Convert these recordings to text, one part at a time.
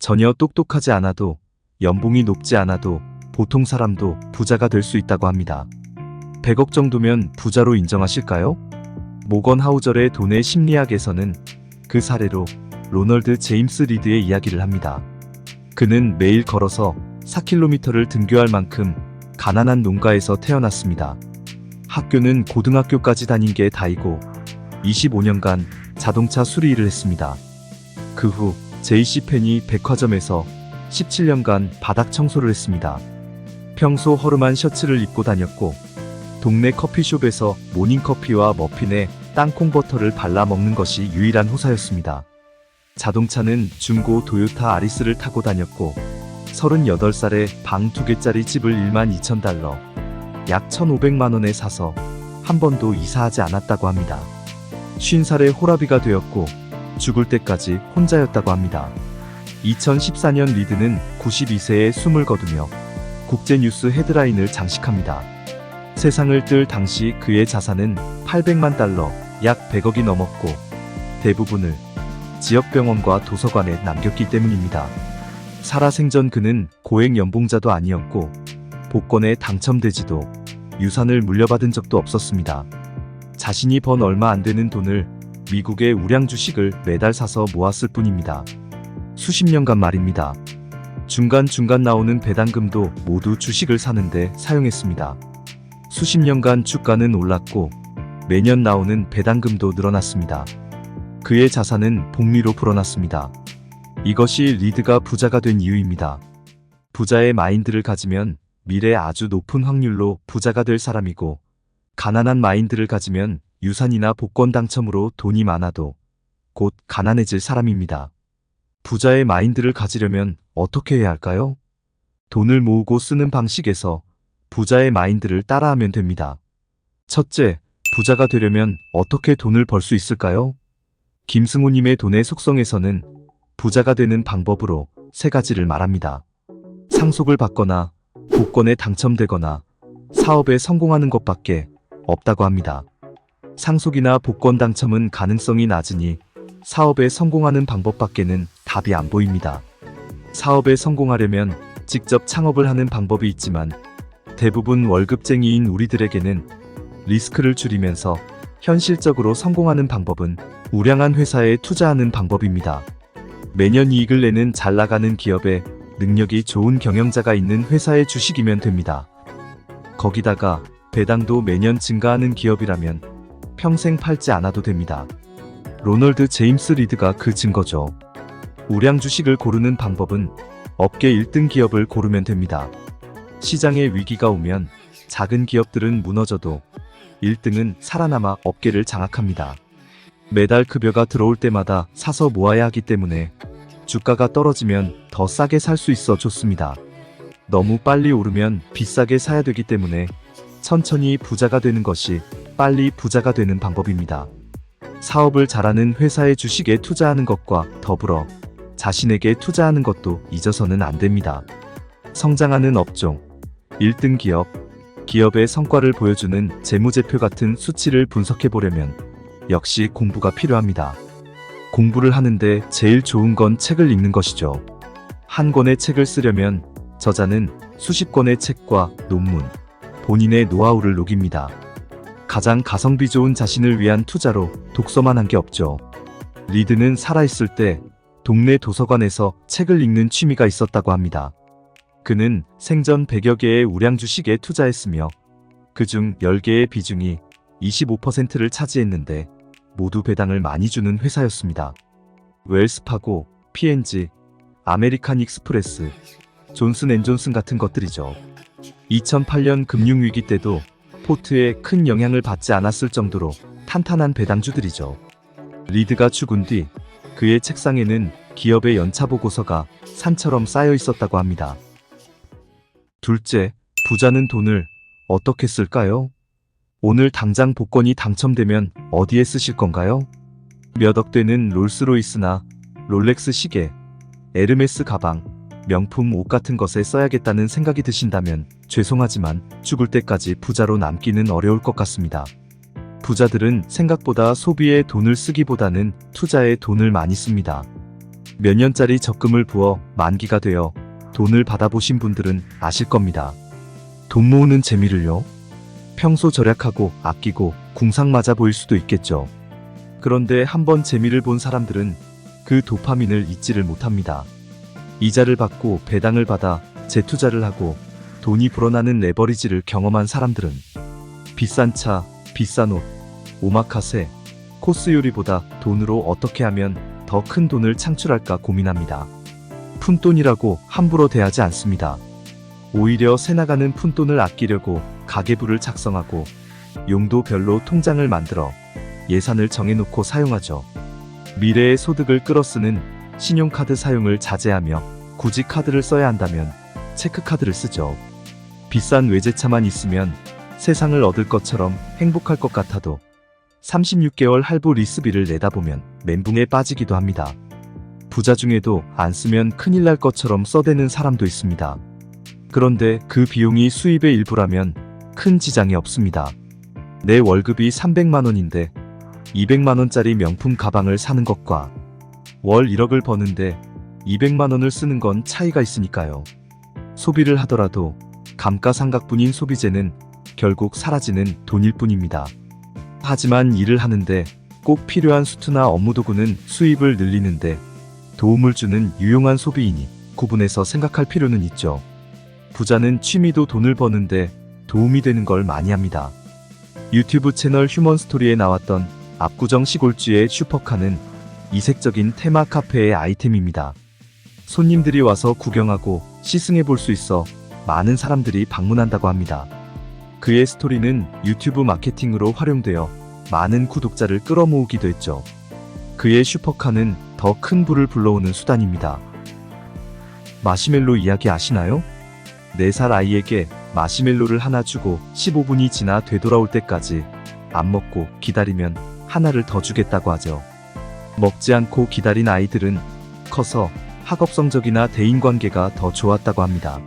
전혀 똑똑하지 않아도, 연봉이 높지 않아도 보통 사람도 부자가 될 수 있다고 합니다. 100억 정도면 부자로 인정하실까요? 모건 하우절의 돈의 심리학에서는 그 사례로 로널드 제임스 리드의 이야기를 합니다. 그는 매일 걸어서 4km를 등교할 만큼 가난한 농가에서 태어났습니다. 학교는 고등학교까지 다닌 게 다이고 25년간 자동차 수리 일을 했습니다. 그 후 JC펜이 백화점에서 17년간 바닥 청소를 했습니다. 평소 허름한 셔츠를 입고 다녔고 동네 커피숍에서 모닝커피와 머핀에 땅콩버터를 발라 먹는 것이 유일한 호사였습니다. 자동차는 중고 도요타 아리스를 타고 다녔고 38살에 방 2개짜리 집을 12,000달러, 약 1,500만원에 사서 한 번도 이사하지 않았다고 합니다. 50살에 호라비가 되었고 죽을 때까지 혼자였다고 합니다. 2014년 리드는 92세에 숨을 거두며 국제뉴스 헤드라인을 장식합니다. 세상을 뜰 당시 그의 자산은 800만 달러, 약 100억이 넘었고 대부분을 지역병원과 도서관에 남겼기 때문입니다. 살아생전 그는 고액 연봉자도 아니었고 복권에 당첨되지도 유산을 물려받은 적도 없었습니다. 자신이 번 얼마 안 되는 돈을 미국의 우량 주식을 매달 사서 모았을 뿐입니다. 수십 년간 말입니다. 중간중간 나오는 배당금도 모두 주식을 사는데 사용했습니다. 수십 년간 주가는 올랐고 매년 나오는 배당금도 늘어났습니다. 그의 자산은 복리로 불어났습니다. 이것이 리드가 부자가 된 이유입니다. 부자의 마인드를 가지면 미래에 아주 높은 확률로 부자가 될 사람이고 가난한 마인드를 가지면 유산이나 복권 당첨으로 돈이 많아도 곧 가난해질 사람입니다. 부자의 마인드를 가지려면 어떻게 해야 할까요? 돈을 모으고 쓰는 방식에서 부자의 마인드를 따라하면 됩니다. 첫째, 부자가 되려면 어떻게 돈을 벌 수 있을까요? 김승호님의 돈의 속성에서는 부자가 되는 방법으로 3가지를 말합니다. 상속을 받거나 복권에 당첨되거나 사업에 성공하는 것밖에 없다고 합니다. 상속이나 복권 당첨은 가능성이 낮으니 사업에 성공하는 방법밖에는 답이 안 보입니다. 사업에 성공하려면 직접 창업을 하는 방법이 있지만 대부분 월급쟁이인 우리들에게는 리스크를 줄이면서 현실적으로 성공하는 방법은 우량한 회사에 투자하는 방법입니다. 매년 이익을 내는 잘 나가는 기업에 능력이 좋은 경영자가 있는 회사의 주식이면 됩니다. 거기다가 배당도 매년 증가하는 기업이라면 평생 팔지 않아도 됩니다. 로널드 제임스 리드가 그 증거죠. 우량 주식을 고르는 방법은 업계 1등 기업을 고르면 됩니다. 시장에 위기가 오면 작은 기업들은 무너져도 1등은 살아남아 업계를 장악합니다. 매달 급여가 들어올 때마다 사서 모아야 하기 때문에 주가가 떨어지면 더 싸게 살 수 있어 좋습니다. 너무 빨리 오르면 비싸게 사야 되기 때문에 천천히 부자가 되는 것이 빨리 부자가 되는 방법입니다. 사업을 잘하는 회사의 주식에 투자하는 것과 더불어 자신에게 투자하는 것도 잊어서는 안 됩니다. 성장하는 업종, 1등 기업, 기업의 성과를 보여주는 재무제표 같은 수치를 분석해 보려면 역시 공부가 필요합니다. 공부를 하는데 제일 좋은 건 책을 읽는 것이죠. 한 권의 책을 쓰려면 저자는 수십 권의 책과 논문, 본인의 노하우를 녹입니다. 가장 가성비 좋은 자신을 위한 투자로 독서만 한 게 없죠. 리드는 살아있을 때 동네 도서관에서 책을 읽는 취미가 있었다고 합니다. 그는 생전 100여 개의 우량 주식에 투자했으며 그중 10개의 비중이 25%를 차지했는데 모두 배당을 많이 주는 회사였습니다. 웰스파고, P&G, 아메리칸 익스프레스, 존슨앤존슨 같은 것들이죠. 2008년 금융위기 때도 포트에 큰 영향을 받지 않았을 정도로 탄탄한 배당주들이죠. 리드가 죽은 뒤 그의 책상에는 기업의 연차 보고서가 산처럼 쌓여 있었다고 합니다. 둘째, 부자는 돈을 어떻게 쓸까요? 오늘 당장 복권이 당첨되면 어디에 쓰실 건가요? 몇 억 되는 롤스로이스나 롤렉스 시계, 에르메스 가방, 명품 옷 같은 것에 써야겠다는 생각이 드신다면 죄송하지만 죽을 때까지 부자로 남기는 어려울 것 같습니다. 부자들은 생각보다 소비에 돈을 쓰기보다는 투자에 돈을 많이 씁니다. 몇 년짜리 적금을 부어 만기가 되어 돈을 받아보신 분들은 아실 겁니다. 돈 모으는 재미를요. 평소 절약하고 아끼고 궁상맞아 보일 수도 있겠죠. 그런데 한번 재미를 본 사람들은 그 도파민을 잊지를 못합니다. 이자를 받고 배당을 받아 재투자를 하고 돈이 불어나는 레버리지를 경험한 사람들은 비싼 차, 비싼 옷, 오마카세, 코스 요리보다 돈으로 어떻게 하면 더 큰 돈을 창출할까 고민합니다. 푼돈이라고 함부로 대하지 않습니다. 오히려 새나가는 푼돈을 아끼려고 가계부를 작성하고 용도별로 통장을 만들어 예산을 정해놓고 사용하죠. 미래의 소득을 끌어쓰는 신용카드 사용을 자제하며 굳이 카드를 써야 한다면 체크카드를 쓰죠. 비싼 외제차만 있으면 세상을 얻을 것처럼 행복할 것 같아도 36개월 할부 리스비를 내다보면 멘붕에 빠지기도 합니다. 부자 중에도 안 쓰면 큰일 날 것처럼 써대는 사람도 있습니다. 그런데 그 비용이 수입의 일부라면 큰 지장이 없습니다. 내 월급이 300만 원인데 200만 원짜리 명품 가방을 사는 것과 월 1억을 버는데 200만 원을 쓰는 건 차이가 있으니까요. 소비를 하더라도 감가상각분인 소비재는 결국 사라지는 돈일 뿐입니다. 하지만 일을 하는데 꼭 필요한 수트나 업무도구는 수입을 늘리는데 도움을 주는 유용한 소비이니 구분해서 생각할 필요는 있죠. 부자는 취미도 돈을 버는데 도움이 되는 걸 많이 합니다. 유튜브 채널 휴먼스토리에 나왔던 압구정 시골쥐의 슈퍼카는 이색적인 테마 카페의 아이템입니다. 손님들이 와서 구경하고 시승해 볼 수 있어 많은 사람들이 방문한다고 합니다. 그의 스토리는 유튜브 마케팅으로 활용되어 많은 구독자를 끌어모으기도 했죠. 그의 슈퍼카는 더 큰 부를 불러오는 수단입니다. 마시멜로 이야기 아시나요? 4살 아이에게 마시멜로를 하나 주고 15분이 지나 되돌아올 때까지 안 먹고 기다리면 하나를 더 주겠다고 하죠. 먹지 않고 기다린 아이들은 커서 학업 성적이나 대인관계가 더 좋았다고 합니다.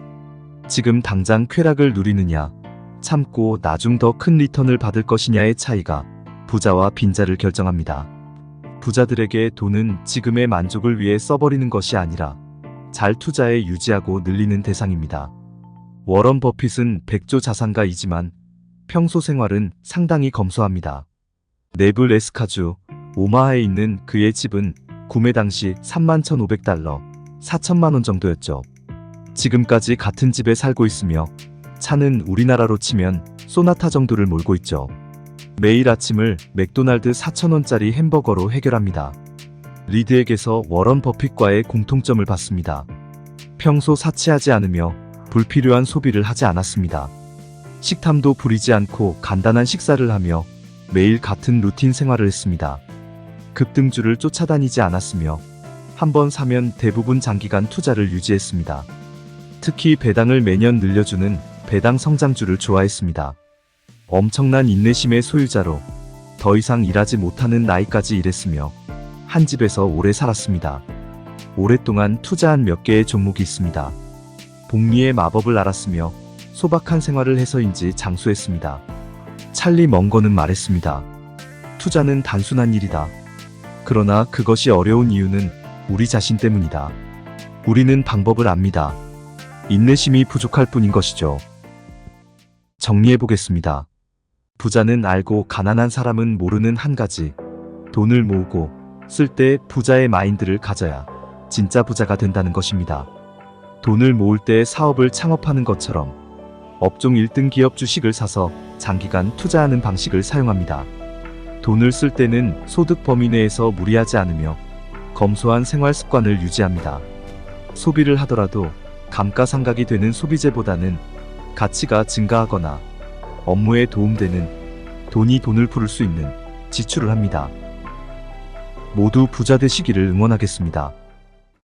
지금 당장 쾌락을 누리느냐, 참고 나중 더 큰 리턴을 받을 것이냐의 차이가 부자와 빈자를 결정합니다. 부자들에게 돈은 지금의 만족을 위해 써버리는 것이 아니라 잘 투자해 유지하고 늘리는 대상입니다. 워런 버핏은 백조 자산가이지만 평소 생활은 상당히 검소합니다. 네블 에스카주, 오마하에 있는 그의 집은 구매 당시 31,500달러, 4천만 원 정도였죠. 지금까지 같은 집에 살고 있으며 차는 우리나라로 치면 소나타 정도를 몰고 있죠. 매일 아침을 맥도날드 4,000원짜리 햄버거로 해결합니다. 리드에게서 워런 버핏과의 공통점을 봤습니다. 평소 사치하지 않으며 불필요한 소비를 하지 않았습니다. 식탐도 부리지 않고 간단한 식사를 하며 매일 같은 루틴 생활을 했습니다. 급등주를 쫓아다니지 않았으며 한번 사면 대부분 장기간 투자를 유지했습니다. 특히 배당을 매년 늘려주는 배당 성장주를 좋아했습니다. 엄청난 인내심의 소유자로 더 이상 일하지 못하는 나이까지 일했으며 한 집에서 오래 살았습니다. 오랫동안 투자한 몇 개의 종목이 있습니다. 복리의 마법을 알았으며 소박한 생활을 해서인지 장수했습니다. 찰리 멍거는 말했습니다. 투자는 단순한 일이다. 그러나 그것이 어려운 이유는 우리 자신 때문이다. 우리는 방법을 압니다. 인내심이 부족할 뿐인 것이죠. 정리해보겠습니다. 부자는 알고 가난한 사람은 모르는 한 가지. 돈을 모으고 쓸 때 부자의 마인드를 가져야 진짜 부자가 된다는 것입니다. 돈을 모을 때 사업을 창업하는 것처럼 업종 1등 기업 주식을 사서 장기간 투자하는 방식을 사용합니다. 돈을 쓸 때는 소득 범위 내에서 무리하지 않으며 검소한 생활 습관을 유지합니다. 소비를 하더라도 감가상각이 되는 소비재보다는 가치가 증가하거나 업무에 도움되는 돈이 돈을 부를 수 있는 지출을 합니다. 모두 부자 되시기를 응원하겠습니다.